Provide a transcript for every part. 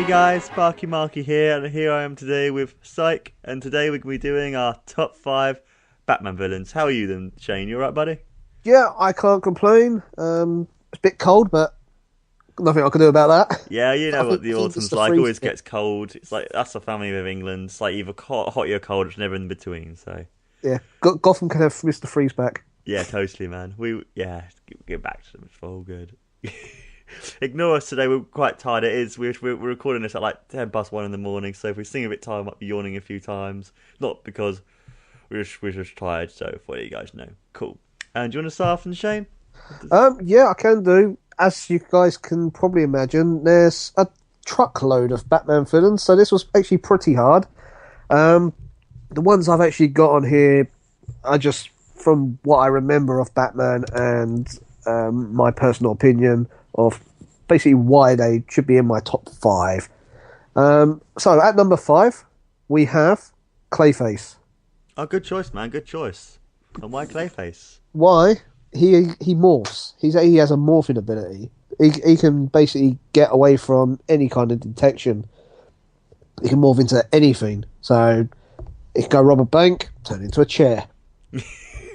Hey guys, Sparky Marky here, and here I am today with Psych, and today we're going to be doing our top 5 Batman villains. How are you then, Shane? You alright, buddy? Yeah, I can't complain. It's a bit cold, but nothing I can do about that. Yeah, you know what the I think it's autumn's the like, freeze always bit. gets cold. It's like, that's the family of England. It's like either hot or cold, it's never in between, so. Yeah, Gotham can have Mr. Freeze back. Yeah, totally, man. Get back to them, it's all good. Ignore us today, we're quite tired. It is, we're recording this at like 10 past 1 in the morning, so if we sing a bit tired, I might be yawning a few times. Not because we're just tired, so for you guys know. Cool. And do you want to start off, Shane? Yeah, I can do. As you guys can probably imagine, there's a truckload of Batman villains, so this was actually pretty hard. The ones I've actually got on here are just from what I remember of Batman and my personal opinion of basically why they should be in my top five. So at number five, we have Clayface. Oh, good choice, man. Good choice. And why Clayface? Why? He morphs. He has a morphing ability. He can basically get away from any kind of detection. He can morph into anything. So he can go rob a bank, turn into a chair.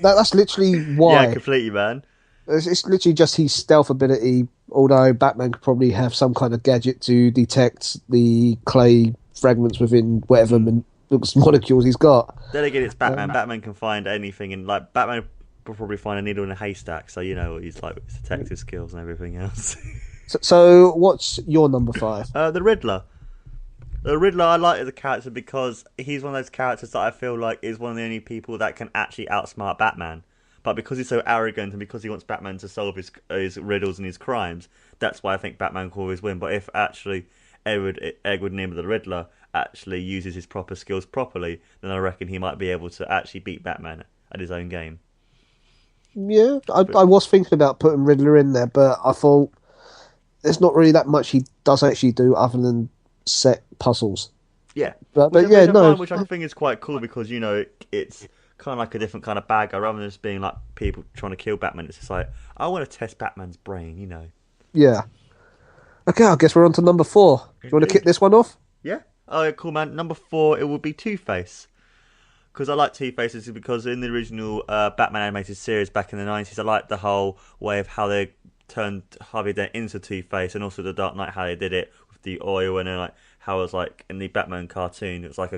That's literally why. Yeah, completely, man. It's literally just his stealth ability. Although Batman could probably have some kind of gadget to detect the clay fragments within whatever molecules he's got. Then again, it's Batman. Batman can find anything, and like Batman will probably find a needle in a haystack. So you know he's like with his detective skills and everything else. So what's your number five? The Riddler. The Riddler I like as a character because he's one of those characters that I feel like is one of the only people that can actually outsmart Batman. But because he's so arrogant and because he wants Batman to solve his riddles and his crimes, that's why I think Batman will always win. But if actually Edward Nygma the Riddler actually uses his proper skills properly, then I reckon he might be able to actually beat Batman at his own game. Yeah, I was thinking about putting Riddler in there, but I thought there's not really that much he does actually do other than set puzzles. Yeah, But yeah, no. which I think is quite cool because you know it's kind of like a different kind of bad guy rather than just being like people trying to kill Batman. It's just like I want to test Batman's brain, you know. Yeah. Okay, I guess we're on to number four. Do you want to kick this one off? Yeah. Oh, yeah, cool, man. Number 4, it would be Two-Face. Because I like Two-Face is because in the original Batman animated series back in the 90s, I liked the whole way of how they turned Harvey Dent into Two-Face and also the Dark Knight, how they did it with the oil and then like how it was like in the Batman cartoon, it was like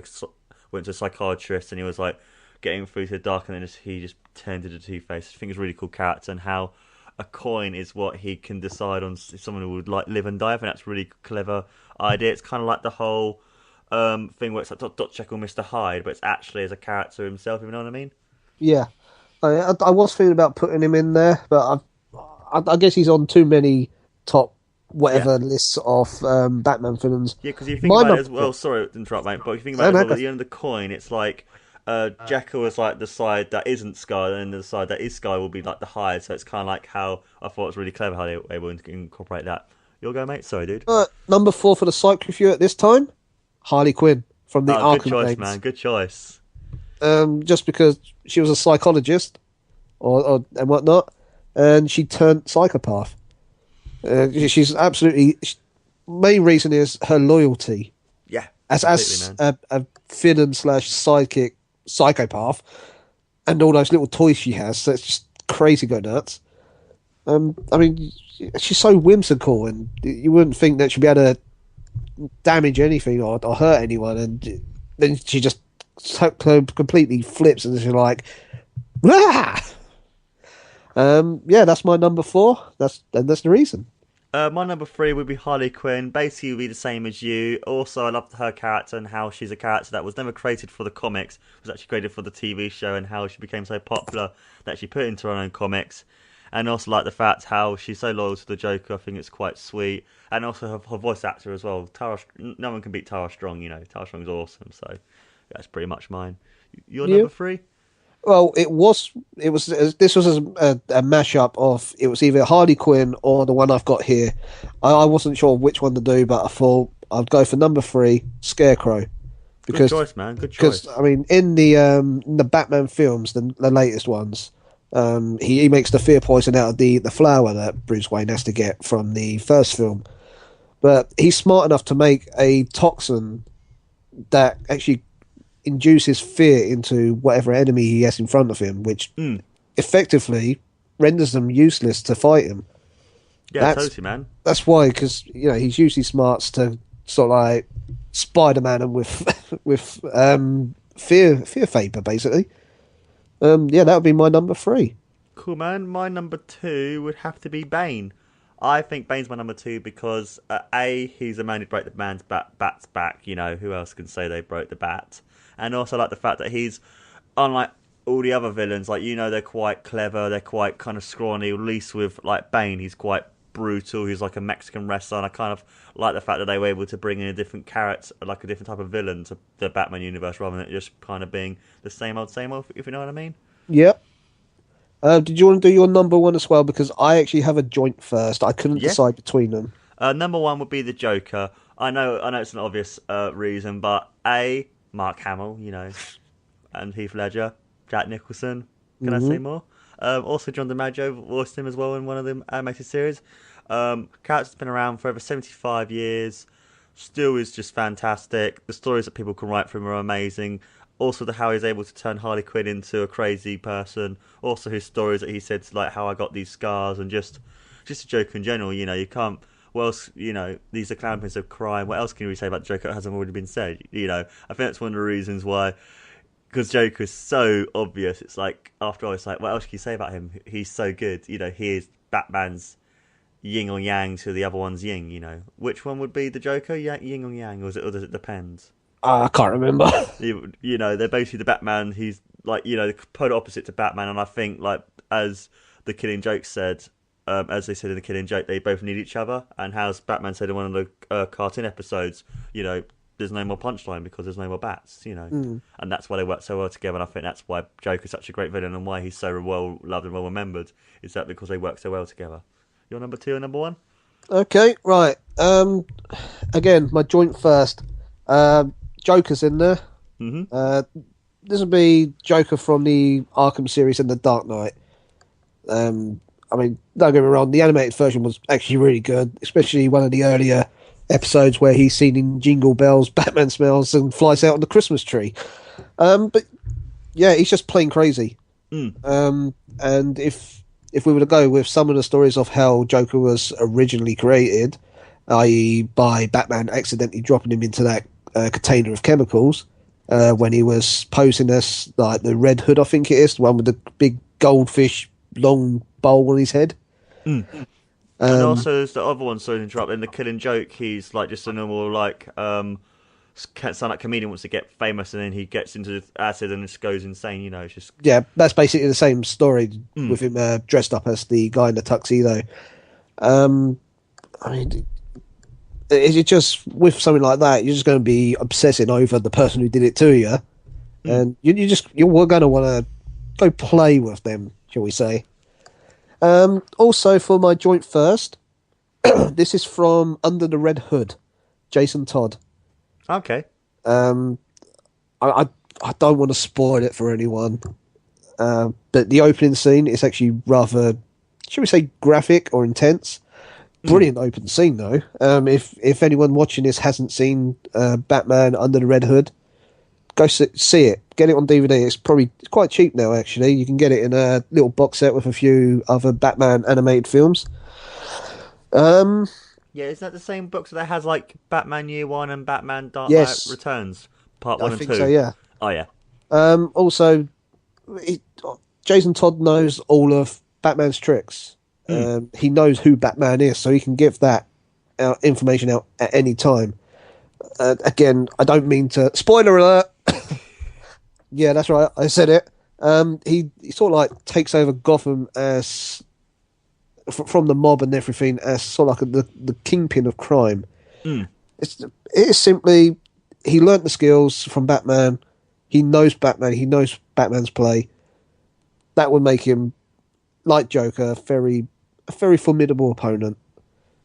went to a psychiatrist and he was like getting through to the dark and then he just turned into Two-Face. I think it's a really cool character and how a coin is what he can decide on if someone who would like live and die. I think that's a really clever idea. It's kind of like the whole thing where it's like Dr. Jekyll, Mr. Hyde, but it's actually as a character himself. You know what I mean? Yeah. I was thinking about putting him in there, but I guess he's on too many top whatever lists of Batman films. Yeah, because you think My about it number as well. Sorry to interrupt, mate, but if you think about it, as well, at the end of the coin, it's like Jekyll is like the side that isn't Sky, and the side that is Sky will be like the Hyde. So it's kind of like how I thought it was really clever how they were able to incorporate that. You'll go, mate. Sorry, dude. Number four for the Psych Review at this time, Harley Quinn from the Good Arkham choice, games. man. Good choice. Just because she was a psychologist or and whatnot, and she turned psychopath. She's absolutely main reason is her loyalty Yeah, as man. a villain slash sidekick psychopath, and all those little toys she has. So it's just crazy, go nuts. I mean, she's so whimsical, and you wouldn't think that she'd be able to damage anything or hurt anyone, and then she just completely flips, and she's like, ah! Yeah, that's my number four. That's the reason. My number 3 would be Harley Quinn. Basically, would be the same as you. Also, I loved her character and how she's a character that was never created for the comics. Was actually created for the TV show, and how she became so popular that she put into her own comics. And also like the fact how she's so loyal to the Joker. I think it's quite sweet. And also her voice actor as well. No one can beat Tara Strong. You know, Tara Strong's awesome. So that's pretty much mine. Your number 3? Well, this was a mashup of, it was either Harley Quinn or the one I've got here. I wasn't sure which one to do, but I thought I'd go for number 3, Scarecrow. Good choice, man. Good choice. Because I mean, in the Batman films, the latest ones, he makes the fear poison out of the flower that Bruce Wayne has to get from the first film. But he's smart enough to make a toxin that actually induces fear into whatever enemy he has in front of him, which effectively renders them useless to fight him. Yeah, totally, man. That's why, because he's used his smarts to sort of like Spider-Man and with fear vapor, basically. That would be my number 3. Cool, man. My number 2 would have to be Bane. I think Bane's my number 2 because A, he's a man who broke the man's bat's back. Who else can say they broke the bat? And also like the fact that he's, unlike all the other villains, like they're quite clever, they're quite kind of scrawny. At least with like Bane, he's quite brutal. He's like a Mexican wrestler, and I kind of like the fact that they were able to bring in a different character, like a different type of villain to the Batman universe, rather than it just kind of being the same old, if you know what I mean. Yep. Did you want to do your number 1 as well? Because I actually have a joint first. I couldn't decide between them. Number 1 would be the Joker. I know it's an obvious reason, but A, Mark Hamill, and Heath Ledger, Jack Nicholson. Can I say more? Also, John DiMaggio voiced him as well in one of the animated series. Character's been around for over 75 years. Still is just fantastic. The stories that people can write for him are amazing. Also, how he's able to turn Harley Quinn into a crazy person. Also, his stories that he said, like how I got these scars, and just a Joker in general. You can't. What else? These are clownpins of crime. What else can we say about the Joker that hasn't already been said? I think that's one of the reasons why. Because Joker is so obvious. It's like, after all, it's like, what else can you say about him? He's so good. He is Batman's yin or yang to the other one's yin. Which one would be the Joker? Yin or yang, or does it depend? I can't remember. They're basically the Batman. He's like, the polar opposite to Batman. And I think, like, as the Killing Joke said, as they said in the Killing Joke, they both need each other. And as Batman said in one of the cartoon episodes, there's no more punchline because there's no more bats, And that's why they work so well together. And I think that's why Joker's such a great villain and why he's so well loved and well remembered. Is that because they work so well together? Your number 2 and number 1? Okay, right. Again, my joint first. Joker's in there. Mm-hmm. This would be Joker from the Arkham series and the Dark Knight. I mean, don't get me wrong, the animated version was actually really good, especially one of the earlier episodes where he's seen in Jingle Bells, Batman smells, and flies out on the Christmas tree. But yeah, he's just plain crazy. And if we were to go with some of the stories of how Joker was originally created, i.e. by Batman accidentally dropping him into that container of chemicals when he was posing as like the Red Hood, I think it is, the one with the big goldfish long bowl on his head. And also there's the other one, sorry to interrupt, in the Killing Joke, he's like just a normal stand-up comedian, wants to get famous, and then he gets into acid and just goes insane. It's just that's basically the same story with him dressed up as the guy in the tuxedo. It's just with something like that, you're just going to be obsessing over the person who did it to you, and you're going to want to go play with them, shall we say? Also, for my joint first, this is from Under the Red Hood, Jason Todd. Okay. I don't want to spoil it for anyone, but the opening scene is actually rather, shall we say, graphic or intense. Brilliant open scene though. If anyone watching this hasn't seen Batman Under the Red Hood, go see it. Get it on DVD. It's quite cheap now. Actually, you can get it in a little box set with a few other Batman animated films. Yeah, isn't that the same box that has like Batman Year One and Batman Dark Knight Returns Part 1 and 2? I think so. Yeah. Oh yeah. Also, Jason Todd knows all of Batman's tricks. He knows who Batman is, so he can give that information out at any time. Again, I don't mean to... Spoiler alert! Yeah, that's right, I said it. He sort of like takes over Gotham as... from the mob and everything, as sort of like the kingpin of crime. It is simply... He learnt the skills from Batman. He knows Batman. He knows Batman's play. That would make him, like Joker, a very formidable opponent,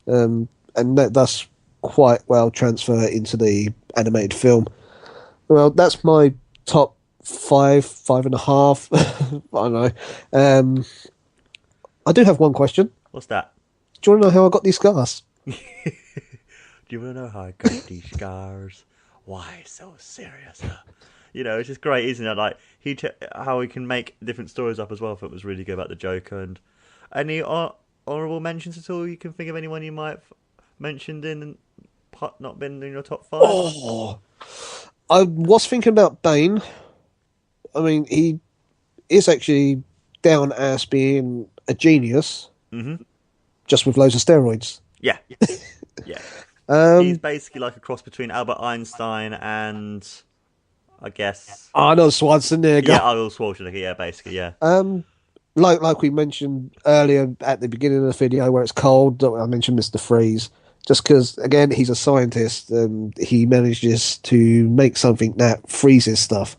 and that thus quite well transfer into the animated film. Well, that's my top 5.5. I don't know. I do have one question. What's that? Do you want to know how I got these scars? you want to know how I got these scars? Why so serious? You know, it's just great, isn't it? Like how he can make different stories up as well. I thought it was really good about the Joker. And any honourable mentions at all? You can think of anyone you might have mentioned in not been in your top five? Oh, I was thinking about Bane. I mean, he is actually down as being a genius, just with loads of steroids. Yeah, yeah. He's basically like a cross between Albert Einstein and, I guess, Arnold Schwarzenegger. Yeah, Arnold Schwarzenegger. Yeah, basically, yeah. Like we mentioned earlier at the beginning of the video, where it's cold. I mentioned Mr. Freeze, just because again he's a scientist and he manages to make something that freezes stuff.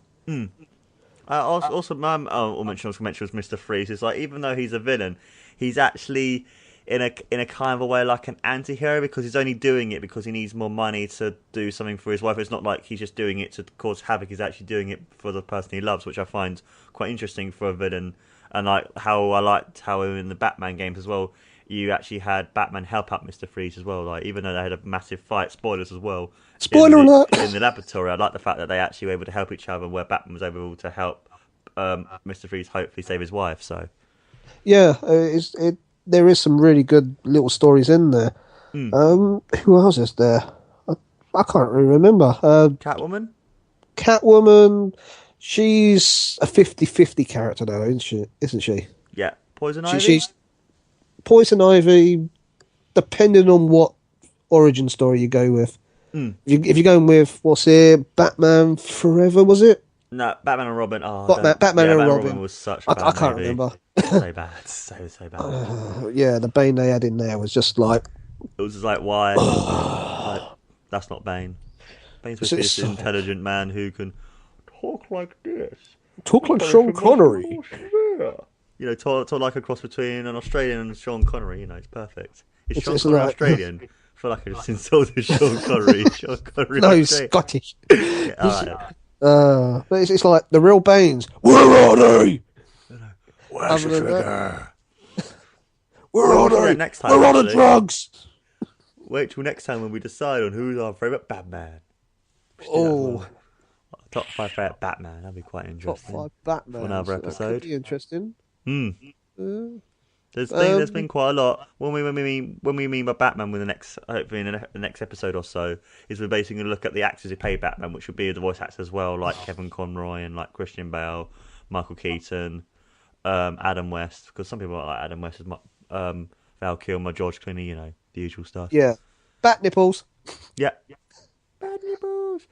Also, I'll mention was Mr. Freeze. It's like even though he's a villain, he's actually in a kind of a way like an anti-hero because he's only doing it because he needs more money to do something for his wife. It's not like he's just doing it to cause havoc. He's actually doing it for the person he loves, which I find quite interesting for a villain. And like how I liked how in the Batman games as well, you actually had Batman help out Mr. Freeze as well. Like even though they had a massive fight, spoilers as well. Spoiler alert! In the laboratory, I like the fact that they actually were able to help each other, where Batman was able to help Mr. Freeze hopefully save his wife. So yeah, there is some really good little stories in there. Who else is there? I can't really remember. Catwoman. Catwoman. She's a 50-50 character now, isn't she? Yeah. Poison Ivy? She's Poison Ivy, depending on what origin story you go with. If you're going with, what's it, Batman Forever, was it? No, Batman and Robin. Batman and Robin was such a bad I can't movie. remember. So bad. So bad. Yeah, the Bane they had in there was just like... It was just like, why? Like, that's not Bane. Bane's supposed to be this intelligent man who can talk like this. Talk like Sean Connery. You know, talk like a cross between an Australian and Sean Connery. You know, it's perfect. Is Sean It's Connery like- Australian? I feel like I just insulted Sean Connery. Sean Connery. No, Australian. Scottish. Yeah, alright. But it's like the real Banes. Where are they? Where's Other the than trigger? Where are We'll do they? it next time, We're on the actually. drugs. Wait till next time when we decide on who's our favourite Batman. Oh, Top 5 favourite Batman. That'd be quite top interesting. 5 Batman. For another That episode. could be interesting. There's been quite a lot. When we mean by Batman, with the next hopefully in the next episode or so, is we're basically going to look at the actors who play Batman, which would be the voice actors as well, like Kevin Conroy and like Christian Bale, Michael Keaton, Adam West. Because some people like Adam West as Val Kilmer, George Clooney, you know, the usual stuff. Yeah. Bat nipples. Yeah. Bad nipples.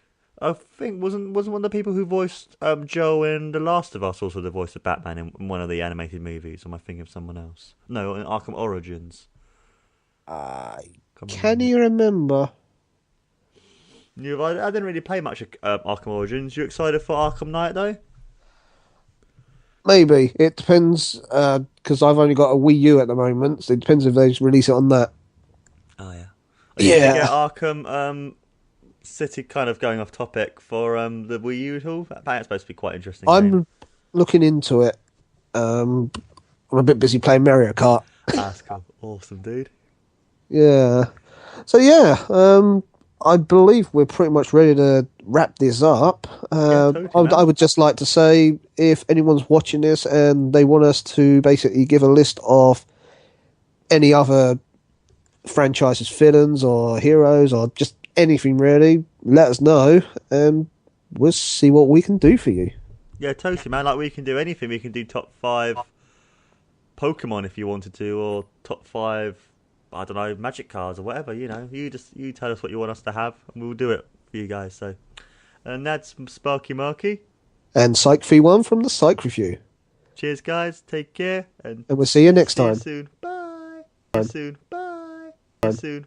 I think wasn't one of the people who voiced Joe in The Last of Us also the voice of Batman in one of the animated movies? Or am I thinking of someone else? No, in Arkham Origins. Can you remember? Yeah, I didn't really play much Arkham Origins. You excited for Arkham Knight though? Maybe. It depends, because I've only got a Wii U at the moment, so it depends if they release it on that. Oh yeah. Yeah. Did you get Arkham City kind of going off topic for the Wii U at all? That's supposed to be quite interesting. I'm looking into it. I'm a bit busy playing Mario Kart. That's cool. Awesome, dude. Yeah. So yeah, I believe we're pretty much ready to wrap this up. Totally, man. I would just like to say, if anyone's watching this and they want us to basically give a list of any other franchises, villains or heroes or just anything really, let us know and we'll see what we can do for you. Yeah, totally, man. Like we can do anything. We can do top 5 Pokemon if you wanted to, or top 5, I don't know, magic cards or whatever. You know, you tell us what you want us to have, and we'll do it for you guys. So, and that's Sparky Marky. And Psych 1 from the Psych Review. Cheers, guys. Take care, and And we'll see you next see you time. soon. Bye. See you soon. Bye. See you soon.